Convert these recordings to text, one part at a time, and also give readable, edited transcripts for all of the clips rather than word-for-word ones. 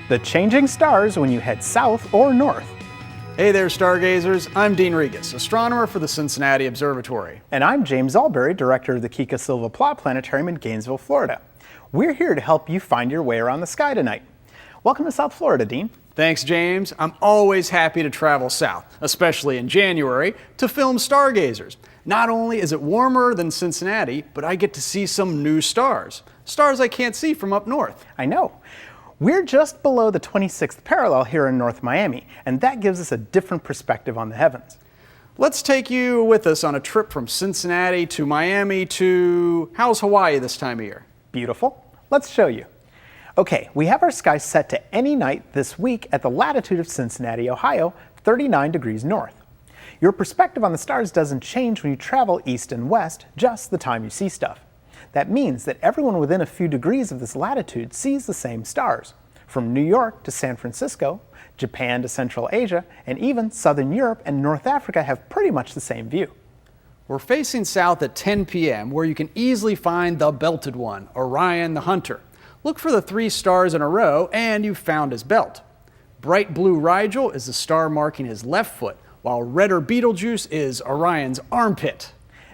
The changing stars when you head south or north. Hey there, stargazers. I'm Dean Regas, astronomer for the Cincinnati Observatory. And I'm James Albury, director of the Kika Silva Plot Planetarium in Gainesville, Florida. We're here to help you find your way around the sky tonight. Welcome to South Florida, Dean. Thanks, James. I'm always happy to travel south, especially in January, to film stargazers. Not only is it warmer than Cincinnati, but I get to see some new stars. Stars I can't see from up north. I know. We're just below the 26th parallel here in North Miami, and that gives us a different perspective on the heavens. Let's take you with us on a trip from Cincinnati to Miami to... how's Hawaii this time of year? Beautiful. Let's show you. Okay, we have our sky set to any night this week at the latitude of Cincinnati, Ohio, 39 degrees north. Your perspective on the stars doesn't change when you travel east and west, just the time you see stuff. That means that everyone within a few degrees of this latitude sees the same stars. From New York to San Francisco, Japan to Central Asia, and even Southern Europe and North Africa have pretty much the same view. We're facing south at 10 p.m. where you can easily find the belted one, Orion the Hunter. Look for the 3 stars in a row and you've found his belt. Bright blue Rigel is the star marking his left foot, while redder Betelgeuse is Orion's armpit.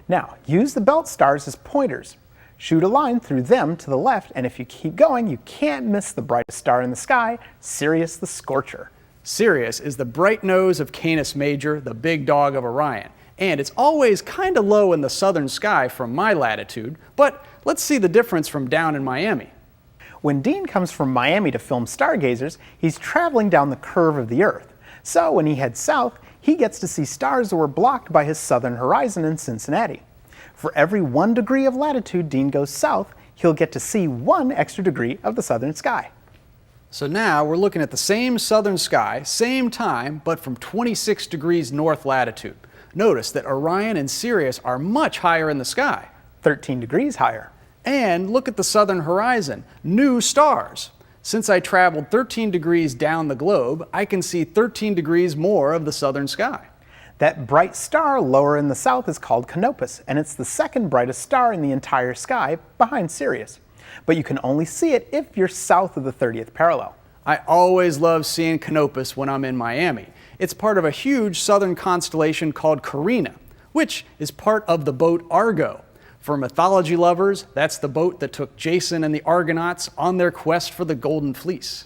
Now, use the belt stars as pointers. Shoot a line through them to the left, and if you keep going, you can't miss the brightest star in the sky, Sirius the Scorcher. Sirius is the bright nose of Canis Major, the big dog of Orion. And it's always kind of low in the southern sky from my latitude, but let's see the difference from down in Miami. When Dean comes from Miami to film stargazers, he's traveling down the curve of the Earth. So when he heads south, he gets to see stars that were blocked by his southern horizon in Cincinnati. For every 1 degree of latitude Dean goes south, he'll get to see 1 extra degree of the southern sky. So now we're looking at the same southern sky, same time, but from 26 degrees north latitude. Notice that Orion and Sirius are much higher in the sky. 13 degrees higher. And look at the southern horizon, new stars. Since I traveled 13 degrees down the globe, I can see 13 degrees more of the southern sky. That bright star lower in the south is called Canopus, and it's the second brightest star in the entire sky behind Sirius. But you can only see it if you're south of the 30th parallel. I always love seeing Canopus when I'm in Miami. It's part of a huge southern constellation called Carina, which is part of the boat Argo. For mythology lovers, that's the boat that took Jason and the Argonauts on their quest for the Golden Fleece.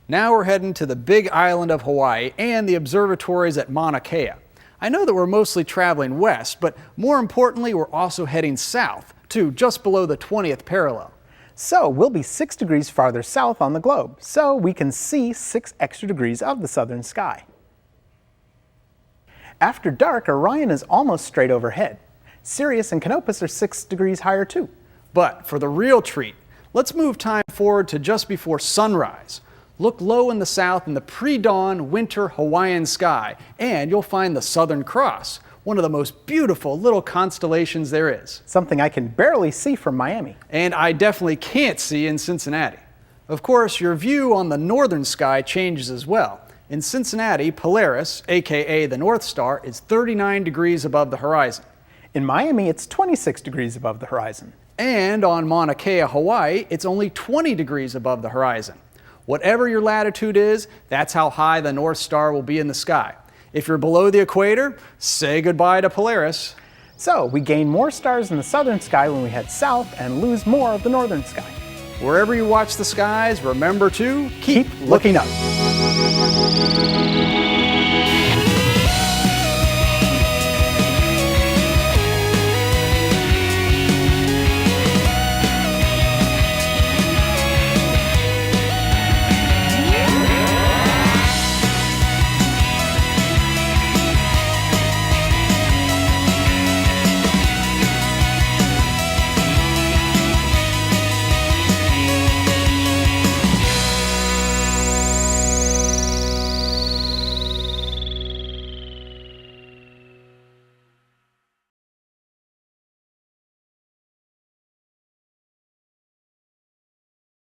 Now we're heading to the big island of Hawaii and the observatories at Mauna Kea. I know that we're mostly traveling west, but more importantly, we're also heading south to just below the 20th parallel. So we'll be 6 degrees farther south on the globe, so we can see 6 extra degrees of the southern sky. After dark, Orion is almost straight overhead. Sirius and Canopus are 6 degrees higher too. But for the real treat, let's move time forward to just before sunrise. Look low in the south in the pre-dawn winter Hawaiian sky, and you'll find the Southern Cross, one of the most beautiful little constellations there is. Something I can barely see from Miami. And I definitely can't see in Cincinnati. Of course, your view on the northern sky changes as well. In Cincinnati, Polaris, aka the North Star, is 39 degrees above the horizon. In Miami, it's 26 degrees above the horizon. And on Mauna Kea, Hawaii, it's only 20 degrees above the horizon. Whatever your latitude is, that's how high the North Star will be in the sky. If you're below the equator, say goodbye to Polaris. So we gain more stars in the southern sky when we head south and lose more of the northern sky. Wherever you watch the skies, remember to keep looking up.